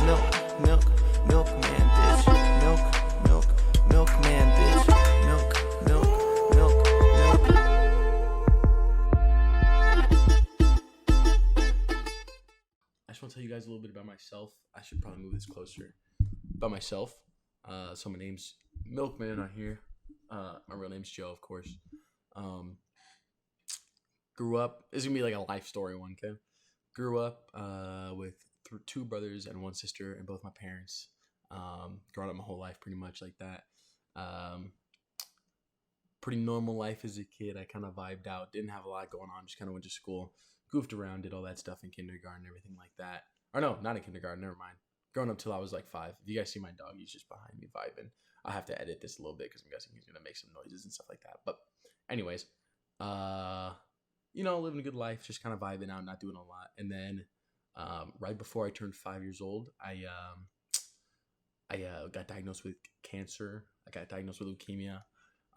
milk, milkman, bitch. Milkman, bitch. Milk. I just want to tell you guys a little bit about myself. I should probably move this closer. About myself. So my name's Milkman on here. My real name's Joe, of course. Grew up. This is gonna be like a life story one, okay? Grew up with two brothers and one sister and both my parents. Growing up my whole life pretty much like that. Pretty normal life as a kid. I kind of vibed out. Didn't have a lot going on. Just kind of went to school. Goofed around. Did all that stuff in kindergarten. Everything like that. Or no, not in kindergarten. Never mind. Growing up till I was like 5. If you guys see my dog, he's just behind me vibing. I'll have to edit this a little bit because I'm guessing he's going to make some noises and stuff like that. But anyways, living a good life. Just kind of vibing out. Not doing a lot. And then right before I turned 5 years old, I got diagnosed with cancer. I got diagnosed with leukemia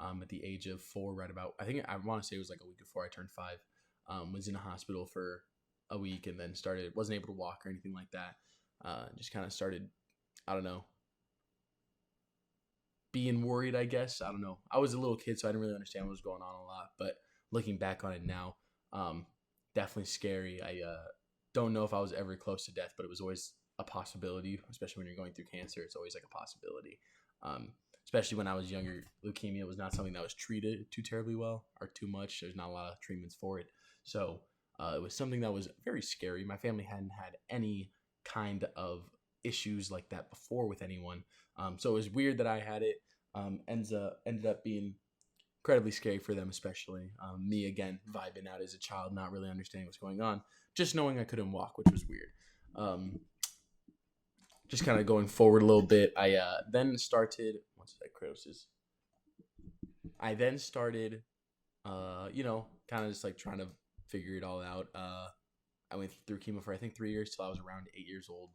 at the age of 4, right about, I want to say it was like a week before I turned 5. Was in a hospital for a week and then wasn't able to walk or anything like that. Just kind of started, I don't know, being worried, I guess. I don't know. I was a little kid, so I didn't really understand what was going on a lot. But looking back on it now, definitely scary. I don't know if I was ever close to death, but it was always a possibility, especially when you're going through cancer. It's always like a possibility. Especially when I was younger, leukemia was not something that was treated too terribly well or too much. There's not a lot of treatments for it. So it was something that was very scary. My family hadn't had any kind of issues like that before with anyone. So it was weird that I had it. Ended up being incredibly scary for them, especially. Me, again, vibing out as a child, not really understanding what's going on. Just knowing I couldn't walk, which was weird. Just kind of going forward a little bit, I then started kind of just like trying to figure it all out. I went through chemo for I think 3 years till I was around 8 years old,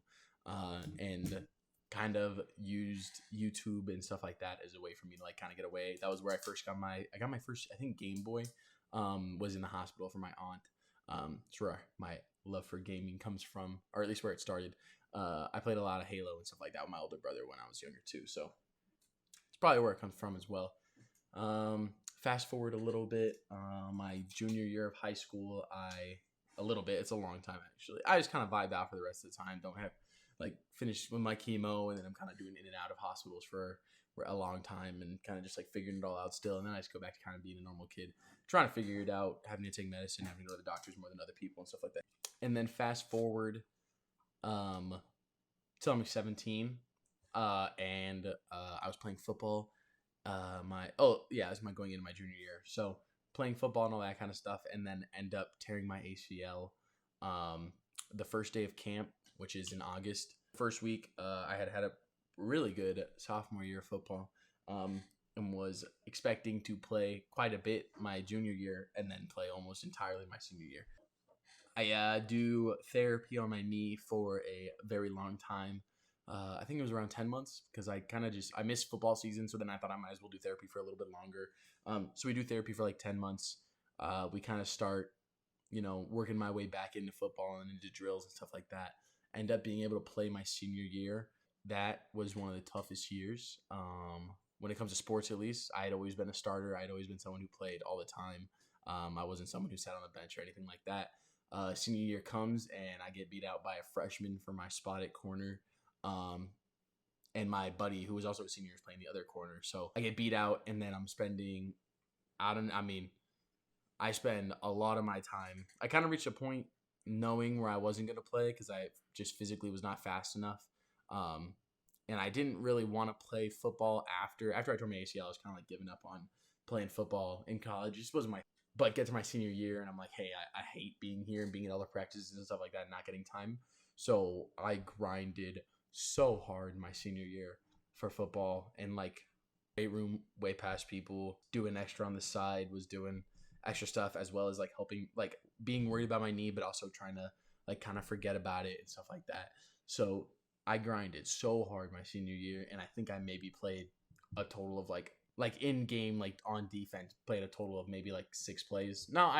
and kind of used YouTube and stuff like that as a way for me to like kind of get away. That was where I first got my first, I think, Game Boy. Was in the hospital for my aunt. It's where my love for gaming comes from, or at least where it started. I played a lot of Halo and stuff like that with my older brother when I was younger too, so it's probably where it comes from as well. Fast forward a little bit, my junior year of high school, it's a long time actually. I just kind of vibe out for the rest of the time. Don't have finished with my chemo, and then I'm kind of doing in and out of hospitals for a long time and kind of just like figuring it all out still. And then I just go back to kind of being a normal kid, trying to figure it out, having to take medicine, having to go to the doctors more than other people and stuff like that. And then fast forward till I'm 17, and I was playing football. It was going into my junior year. So playing football and all that kind of stuff, and then end up tearing my ACL the first day of camp, which is in August. First week, I had a really good sophomore year of football, and was expecting to play quite a bit my junior year and then play almost entirely my senior year. I do therapy on my knee for a very long time. I think it was around 10 months because I missed football season. So then I thought I might as well do therapy for a little bit longer. So we do therapy for like 10 months. We kind of start, working my way back into football and into drills and stuff like that. End up being able to play my senior year. That was one of the toughest years. When it comes to sports, at least, I had always been a starter. I'd always been someone who played all the time. I wasn't someone who sat on the bench or anything like that. Senior year comes and I get beat out by a freshman for my spot at corner. And my buddy, who was also a senior, is playing the other corner. So I get beat out, and then I spend a lot of my time. I kind of reached a point knowing where I wasn't going to play because I just physically was not fast enough. And I didn't really want to play football after I tore my ACL. I was kind of like giving up on playing football in college. It just wasn't but get to my senior year, and I'm like, hey, I hate being here and being at all the practices and stuff like that and not getting time. So I grinded so hard my senior year for football, and like weight room way past people, doing extra on the side, was doing extra stuff, as well as like helping, like being worried about my knee, but also trying to like kind of forget about it and stuff like that. So I grinded so hard my senior year, and I think I maybe played a total of like in game, like on defense, played a total of maybe like 6 plays. No,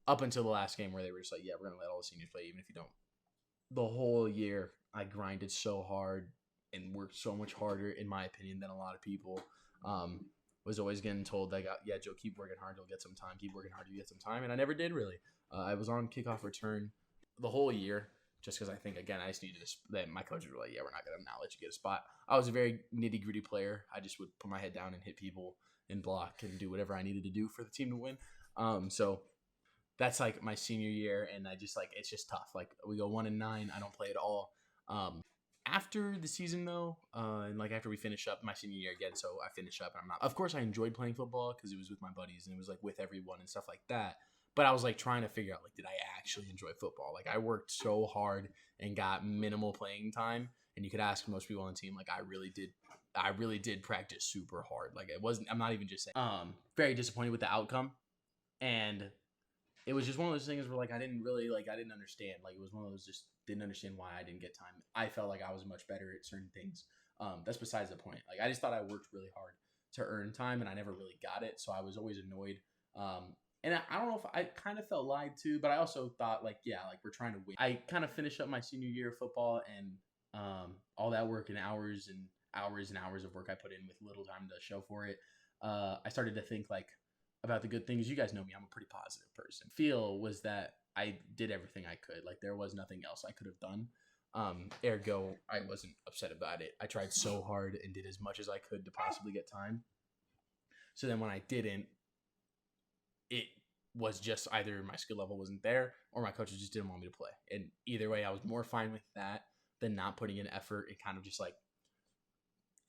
up until the last game where they were just like, yeah, we're gonna let all the seniors play even if you don't. The whole year I grinded so hard and worked so much harder, in my opinion, than a lot of people. Was always getting told like, yeah, Joe, keep working hard, you'll get some time. Keep working hard, you get some time, and I never did really. I was on kickoff return the whole year, just because I think, again, I just needed that my coaches were like, yeah, we're not gonna now let you get a spot. I was a very nitty gritty player. I just would put my head down and hit people and block and do whatever I needed to do for the team to win. So that's like my senior year, and I just like it's just tough. Like we go 1-9, I don't play at all. After the season though, and like after we finish up my senior year again, so I finish up. And I'm not. Of course, I enjoyed playing football because it was with my buddies and it was like with everyone and stuff like that. But I was like trying to figure out like, did I actually enjoy football? Like I worked so hard and got minimal playing time. And you could ask most people on the team, like I really did. I really did practice super hard. Like it wasn't. I'm not even just saying. Very disappointed with the outcome, and it was just one of those things where like I didn't understand. Like it was one of those just didn't understand why I didn't get time. I felt like I was much better at certain things. That's besides the point. Like I just thought I worked really hard to earn time, and I never really got it. So I was always annoyed. And I don't know if I kind of felt lied to, but I also thought like, yeah, like we're trying to win. I kind of finished up my senior year of football, and all that work and hours and hours and hours of work I put in with little time to show for it. I started to think like about the good things. You guys know me, I'm a pretty positive person. Feel was that I did everything I could. Like there was nothing else I could have done. Ergo, I wasn't upset about it. I tried so hard and did as much as I could to possibly get time. So then when I didn't, it was just either my skill level wasn't there or my coaches just didn't want me to play. And either way, I was more fine with that than not putting in effort and kind of just like,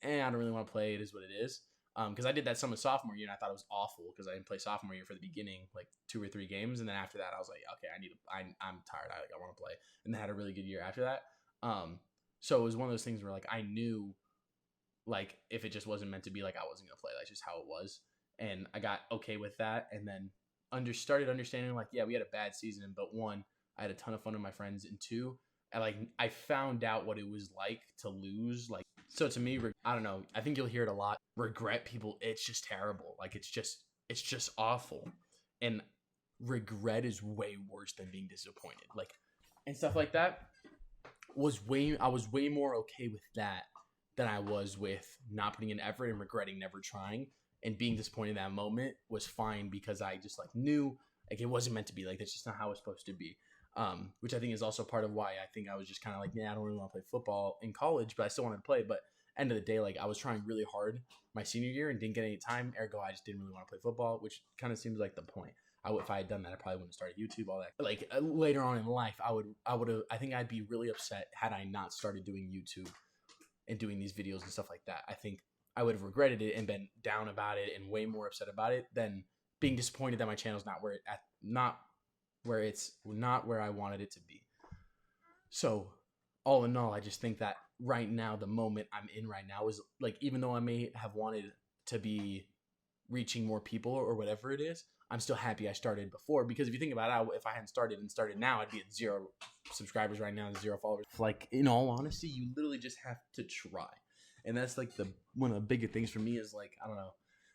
I don't really want to play. It is what it is. Because I did that some of sophomore year, and I thought it was awful because I didn't play sophomore year for the beginning, like 2 or 3 games, and then after that, I was like, okay, I'm tired. I want to play, and then I had a really good year after that. So it was one of those things where like I knew, like if it just wasn't meant to be, like I wasn't gonna play. That's just how it was, and I got okay with that, and then started understanding like, yeah, we had a bad season, but 1, I had a ton of fun with my friends, and 2, I found out what it was like to lose. Like, so to me, I don't know. I think you'll hear it a lot. Regret, people, it's just terrible. Like it's just awful. And regret is way worse than being disappointed. Like, and stuff like that I was way more okay with that than I was with not putting in effort and regretting never trying. And being disappointed in that moment was fine because I just like knew like it wasn't meant to be. Like that's just not how it's supposed to be. Which I think is also part of why I think I was just kind of like, yeah, I don't really want to play football in college, but I still wanted to play. But end of the day, like I was trying really hard my senior year and didn't get any time. Ergo, I just didn't really want to play football, which kind of seems like the point. If I had done that, I probably wouldn't have started YouTube, all that. Like later on in life, I think I'd be really upset had I not started doing YouTube and doing these videos and stuff like that. I think I would have regretted it and been down about it and way more upset about it than being disappointed that my channel's not where I wanted it to be. So all in all, I just think that right now, the moment I'm in right now is like, even though I may have wanted to be reaching more people or whatever it is, I'm still happy I started before, because if you think about it, if I hadn't started now, I'd be at 0 subscribers right now and 0 followers. Like in all honesty, you literally just have to try. And that's like one of the bigger things for me is like, I don't know,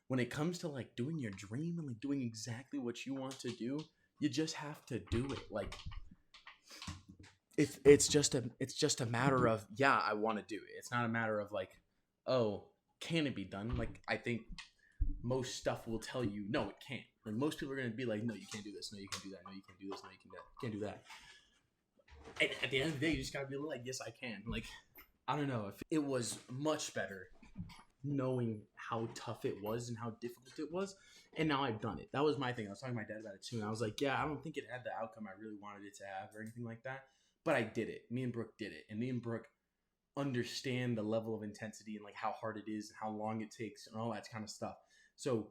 when it comes to like doing your dream and like doing exactly what you want to do, you just have to do it. Like it's just a matter of, yeah, I want to do it. It's not a matter of like, oh, can it be done? Like I think most stuff will tell you, no, it can't. Like most people are going to be like, no, you can't do this. No, you can't do that. No, you can't do this. No, you can't do that. And at the end of the day, you just got to be like, yes, I can. Like, I don't know. If it was much better knowing how tough it was and how difficult it was. And now I've done it. That was my thing. I was talking to my dad about it too. And I was like, yeah, I don't think it had the outcome I really wanted it to have or anything like that. But I did it. Me and Brooke did it. And me and Brooke understand the level of intensity and like how hard it is and how long it takes and all that kind of stuff. So,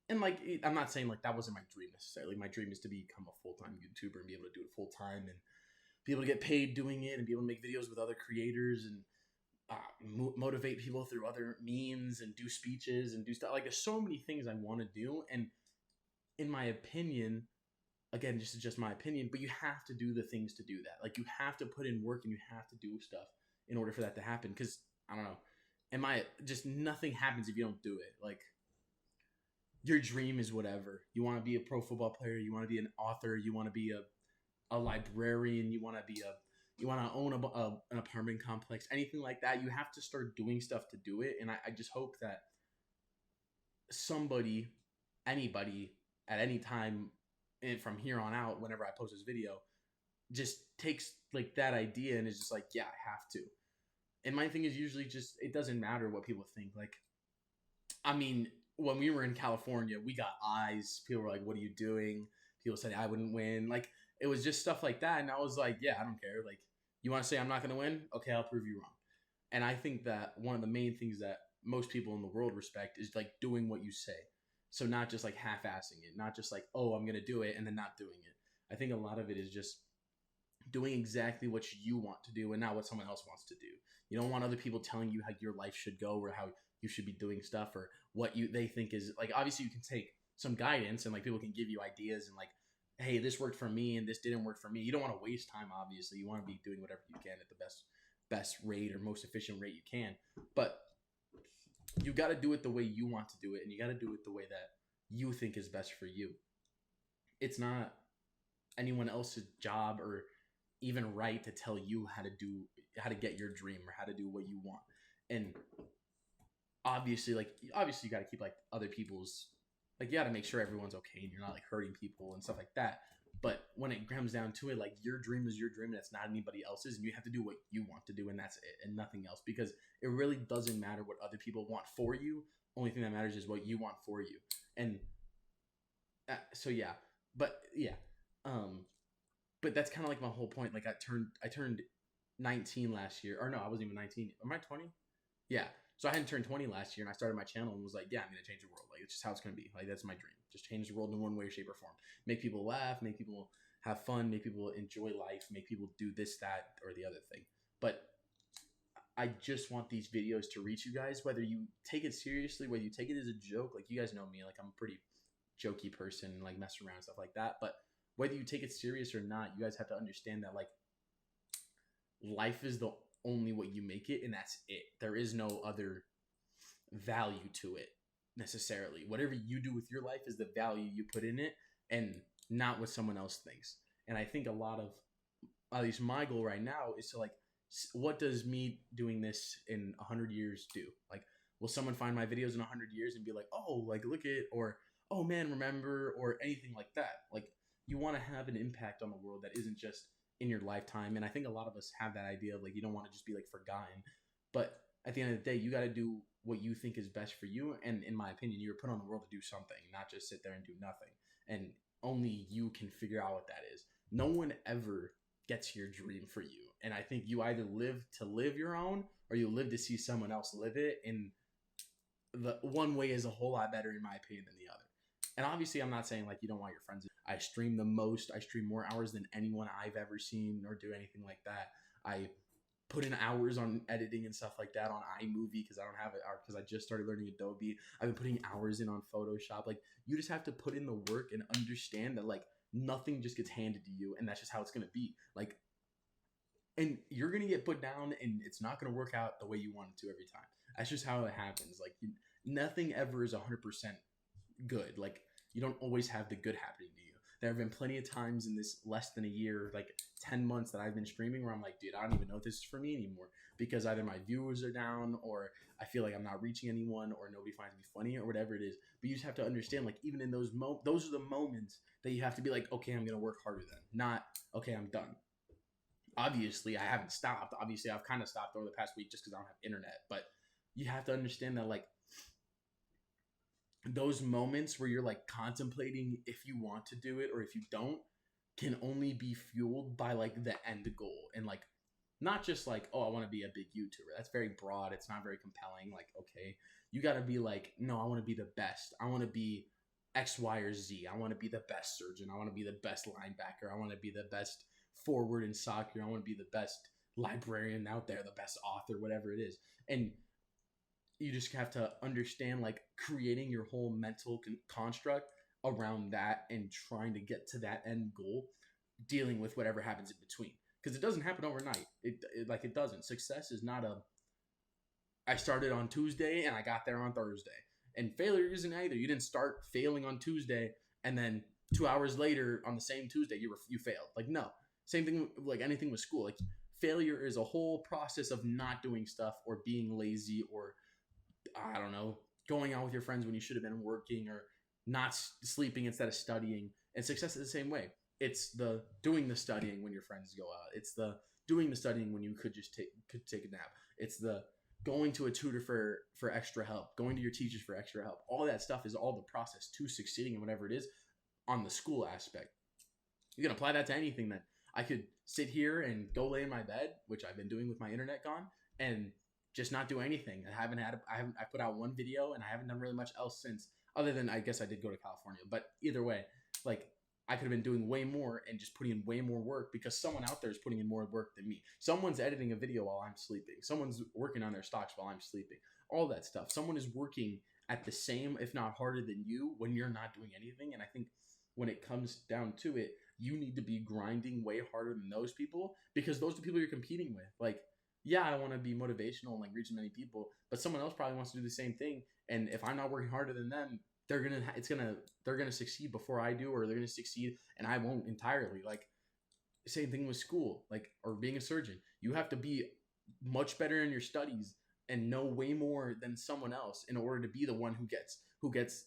and like, I'm not saying like that wasn't my dream necessarily. My dream is to become a full-time YouTuber and be able to do it full-time and be able to get paid doing it and be able to make videos with other creators and motivate people through other means and do speeches and do stuff. Like there's so many things I want to do. And in my opinion, again, this is just my opinion, but you have to do the things to do that. Like you have to put in work and you have to do stuff in order for that to happen. Cause I don't know, just nothing happens if you don't do it. Like your dream is whatever. You want to be a pro football player. You want to be an author. You want to be a librarian. You want to be you want to own an apartment complex, anything like that, you have to start doing stuff to do it. And I just hope that somebody, anybody, at any time, and from here on out, whenever I post this video, just takes like that idea and is just like, yeah, I have to. And my thing is usually just, it doesn't matter what people think. Like, I mean, when we were in California, we got eyes. People were like, what are you doing? People said I wouldn't win. Like, it was just stuff like that. And I was like, yeah, I don't care. Like, you want to say I'm not going to win? Okay, I'll prove you wrong. And I think that one of the main things that most people in the world respect is like doing what you say. So not just like half-assing it, not just like, oh, I'm going to do it and then not doing it. I think a lot of it is just doing exactly what you want to do and not what someone else wants to do. You don't want other people telling you how your life should go or how you should be doing stuff or what they think is like. Obviously you can take some guidance and like people can give you ideas and like, hey, this worked for me and this didn't work for me. You don't want to waste time. Obviously you want to be doing whatever you can at the best rate or most efficient rate you can, but you got to do it the way you want to do it, and you got to do it the way that you think is best for you. It's not anyone else's job or even right to tell you how to get your dream or how to do what you want. And obviously you got to keep like other people's, like, you got to make sure everyone's okay and you're not like hurting people and stuff like that. But when it comes down to it, like, your dream is your dream and it's not anybody else's, and you have to do what you want to do, and that's it and nothing else, because it really doesn't matter what other people want for you. Only thing that matters is what you want for you. And so yeah, but that's kind of like my whole point. Like, I turned 19 last year, or no, I wasn't even 19. Am I 20? Yeah. So I hadn't turned 20 last year, and I started my channel and was like, yeah, I'm going to change the world. Like, it's just how it's going to be. Like, that's my dream. Just change the world in one way, shape, or form. Make people laugh, make people have fun, make people enjoy life, make people do this, that, or the other thing. But I just want these videos to reach you guys, whether you take it seriously, whether you take it as a joke. Like, you guys know me. Like, I'm a pretty jokey person, like, mess around and stuff like that. But whether you take it serious or not, you guys have to understand that, like, life is the only what you make it, and that's it. There is no other value to it necessarily. Whatever you do with your life is the value you put in it, and not what someone else thinks. And I think a lot of, at least my goal right now, is to like, what does me doing this in 100 years do? Like, will someone find my videos in 100 years and be like, oh, like, look at, or, oh man, remember, or anything like that? Like, you want to have an impact on the world that isn't just in your lifetime. And I think a lot of us have that idea of like, you don't want to just be like forgotten, but at the end of the day, you got to do what you think is best for you. And in my opinion, you were put on the world to do something, not just sit there and do nothing. And only you can figure out what that is. No one ever gets your dream for you. And I think you either live to live your own, or you live to see someone else live it. And the one way is a whole lot better, in my opinion, than the other. And obviously, I'm not saying like you don't want your friends. I stream the most. I stream more hours than anyone I've ever seen or do anything like that. I put in hours on editing and stuff like that on iMovie because I don't have it, because I just started learning Adobe. I've been putting hours in on Photoshop. Like, you just have to put in the work and understand that like nothing just gets handed to you, and that's just how it's gonna be. Like, and you're gonna get put down, and it's not gonna work out the way you want it to every time. That's just how it happens. Like, nothing ever is 100% good. Like, you don't always have the good happening to you. There have been plenty of times in this less than a year, like 10 months that I've been streaming, where I'm like, dude, I don't even know if this is for me anymore, because either my viewers are down, or I feel like I'm not reaching anyone, or nobody finds me funny, or whatever it is. But you just have to understand, like, even in those those are the moments that you have to be like, okay, I'm going to work harder then. Not, okay, I'm done. Obviously, I haven't stopped. Obviously, I've kind of stopped over the past week just because I don't have internet. But you have to understand that, like, those moments where you're like contemplating if you want to do it or if you don't can only be fueled by like the end goal. And like, not just like, oh, I want to be a big YouTuber. That's very broad. It's not very compelling. Like, okay, you got to be like, no, I want to be the best. I want to be X, Y, or Z. I want to be the best surgeon. I want to be the best linebacker. I want to be the best forward in soccer. I want to be the best librarian out there, the best author, whatever it is. And you just have to understand, like, creating your whole mental construct around that and trying to get to that end goal, dealing with whatever happens in between. Because it doesn't happen overnight. It doesn't. Success is not I started on Tuesday and I got there on Thursday. And failure isn't either. You didn't start failing on Tuesday and then 2 hours later on the same Tuesday you failed. Like, no. Same thing like anything with school. Like, failure is a whole process of not doing stuff or being lazy or, I don't know, going out with your friends when you should have been working, or not sleeping instead of studying. And success is the same way. It's the doing the studying when your friends go out. It's the doing the studying when you could take a nap. It's the going to a tutor for extra help, going to your teachers for extra help. All that stuff is all the process to succeeding in whatever it is on the school aspect. You can apply that to anything then. I could sit here and go lay in my bed, which I've been doing with my internet gone, and just not do anything. I put out one video and I haven't done really much else since, other than I guess I did go to California. But either way, like, I could have been doing way more and just putting in way more work because someone out there is putting in more work than me. Someone's editing a video while I'm sleeping. Someone's working on their stocks while I'm sleeping. All that stuff. Someone is working at the same, if not harder than you, when you're not doing anything. And I think when it comes down to it, you need to be grinding way harder than those people, because those are the people you're competing with. Like, yeah, I want to be motivational and like reach as many people, but someone else probably wants to do the same thing. And if I'm not working harder than them, they're gonna succeed before I do, or they're gonna succeed and I won't entirely. Like, same thing with school, like, or being a surgeon. You have to be much better in your studies and know way more than someone else in order to be the one who gets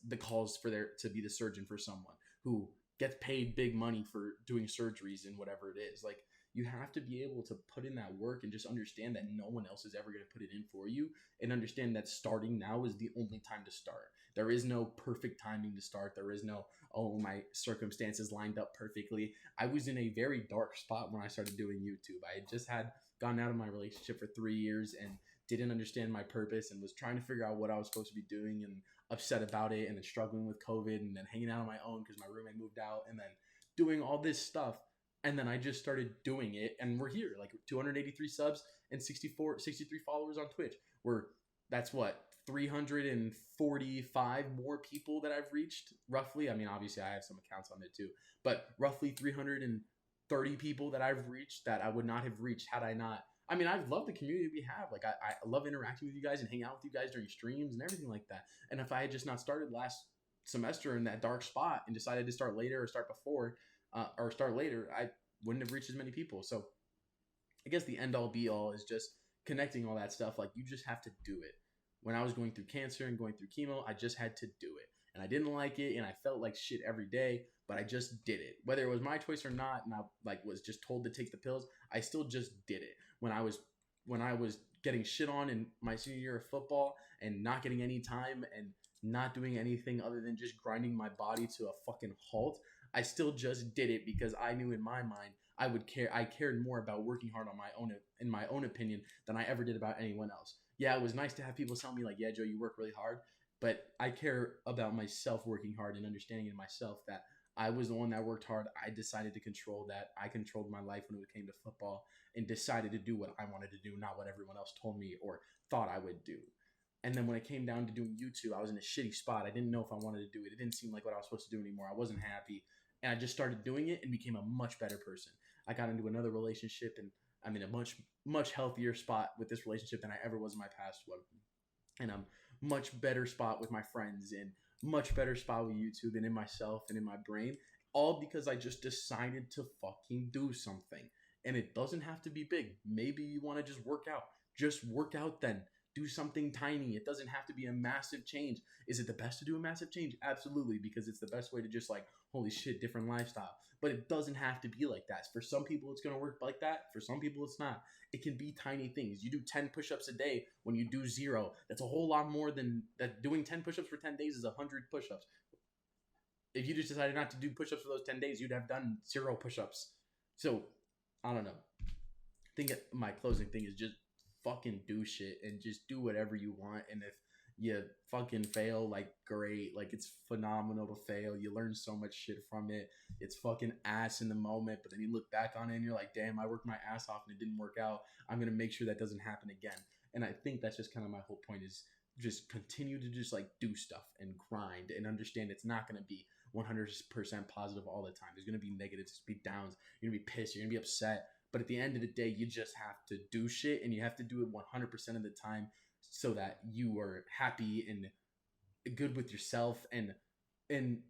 the calls to be the surgeon for someone who gets paid big money for doing surgeries and whatever it is. Like, you have to be able to put in that work and just understand that no one else is ever going to put it in for you, and understand that starting now is the only time to start. There is no perfect timing to start. There is no, oh, my circumstances lined up perfectly. I was in a very dark spot when I started doing YouTube. I had just gotten out of my relationship for 3 years and didn't understand my purpose and was trying to figure out what I was supposed to be doing, and upset about it, and then struggling with COVID, and then hanging out on my own because my roommate moved out, and then doing all this stuff. And then I just started doing it, and we're here, like 283 subs and 63 followers on Twitch. That's what, 345 more people that I've reached, roughly. I mean, obviously I have some accounts on there too, but roughly 330 people that I've reached that I would not have reached had I not. I mean, I love the community we have. Like, I love interacting with you guys and hanging out with you guys during streams and everything like that. And if I had just not started last semester in that dark spot and decided to start later or start before, or start later, I wouldn't have reached as many people. So I guess the end all be all is just connecting all that stuff. Like, you just have to do it. When I was going through cancer and going through chemo, I just had to do it. And I didn't like it, and I felt like shit every day, but I just did it. Whether it was my choice or not, and I was just told to take the pills, I still just did it. When I was getting shit on in my senior year of football and not getting any time and not doing anything other than just grinding my body to a fucking halt, I still just did it because I knew in my mind I cared more about working hard on in my own opinion than I ever did about anyone else. Yeah, it was nice to have people tell me like, yeah, Joe, you work really hard, but I care about myself working hard and understanding in myself that I was the one that worked hard. I decided to control that. I controlled my life when it came to football and decided to do what I wanted to do, not what everyone else told me or thought I would do. And then when it came down to doing YouTube, I was in a shitty spot. I didn't know if I wanted to do it. It didn't seem like what I was supposed to do anymore. I wasn't happy. And I just started doing it and became a much better person. I got into another relationship, and I'm in a much, much healthier spot with this relationship than I ever was in my past one. And I'm much better spot with my friends, and much better spot with YouTube and in myself and in my brain, all because I just decided to fucking do something. And it doesn't have to be big. Maybe you want to just work out. Just work out then. Do something tiny. It doesn't have to be a massive change. Is it the best to do a massive change? Absolutely, because it's the best way to just like, holy shit, different lifestyle. But it doesn't have to be like that. For some people, it's going to work like that. For some people, it's not. It can be tiny things. You do 10 push-ups a day when you do 0. That's a whole lot more than that. Doing 10 push-ups for 10 days is 100 push-ups. If you just decided not to do push-ups for those 10 days, you'd have done 0 push-ups. So, I don't know. I think my closing thing is just fucking do shit and just do whatever you want. And if you fucking fail, like, great. Like, it's phenomenal to fail. You learn so much shit from it. It's fucking ass in the moment, but then you look back on it and you're like, damn, I worked my ass off and it didn't work out. I'm going to make sure that doesn't happen again. And I think that's just kind of my whole point, is just continue to just like do stuff and grind and understand it's not going to be 100% positive all the time. There's going to be negatives, be downs. You're going to be pissed. You're going to be upset. But at the end of the day, you just have to do shit, and you have to do it 100% of the time so that you are happy and good with yourself. And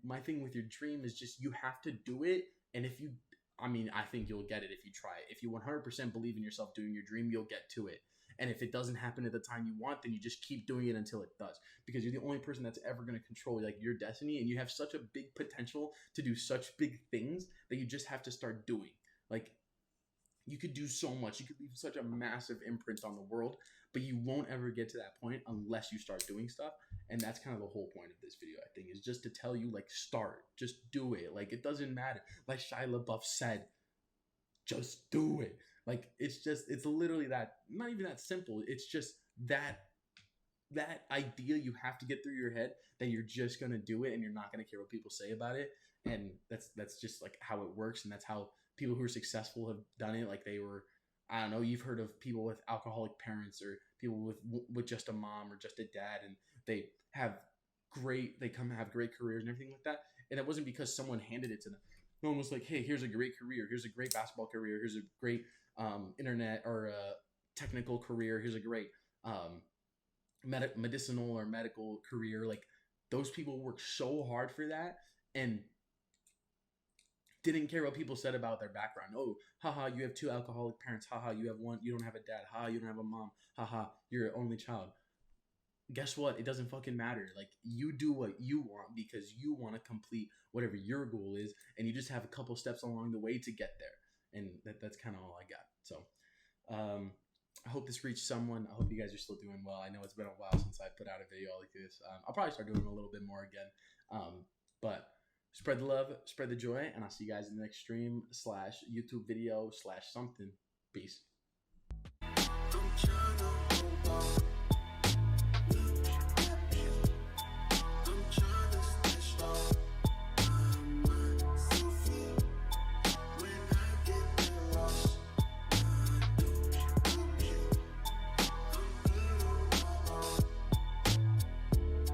my thing with your dream is just, you have to do it. And if you I mean, I think you'll get it if you try it. If you 100% believe in yourself doing your dream, you'll get to it. And if it doesn't happen at the time you want, then you just keep doing it until it does, because you're the only person that's ever going to control like your destiny, and you have such a big potential to do such big things that you just have to start doing. Like, you could do so much. You could leave such a massive imprint on the world, but you won't ever get to that point unless you start doing stuff. And that's kind of the whole point of this video, I think, is just to tell you, like, start. Just do it. Like, it doesn't matter. Like Shia LaBeouf said, just do it. Like, it's literally that, not even that simple. It's just that idea you have to get through your head that you're just going to do it and you're not going to care what people say about it. And that's just like how it works. And that's how people who are successful have done it. Like, they were, I don't know, you've heard of people with alcoholic parents, or people with just a mom or just a dad, and they have have great careers and everything like that. And it wasn't because someone handed it to them. No one was like, hey, here's a great career. Here's a great basketball career. Here's a great internet or technical career. Here's a great medicinal or medical career. Like, those people worked so hard for that and didn't care what people said about their background. Oh, haha, you have 2 alcoholic parents. Haha, you don't have a dad. Haha, you don't have a mom. Haha, you're an only child. Guess what? It doesn't fucking matter. Like, you do what you want because you want to complete whatever your goal is, and you just have a couple steps along the way to get there. And that's kind of all I got. So, I hope this reached someone. I hope you guys are still doing well. I know it's been a while since I put out a video like this. I'll probably start doing a little bit more again. But spread the love, spread the joy, and I'll see you guys in the next stream / YouTube video / something. Peace.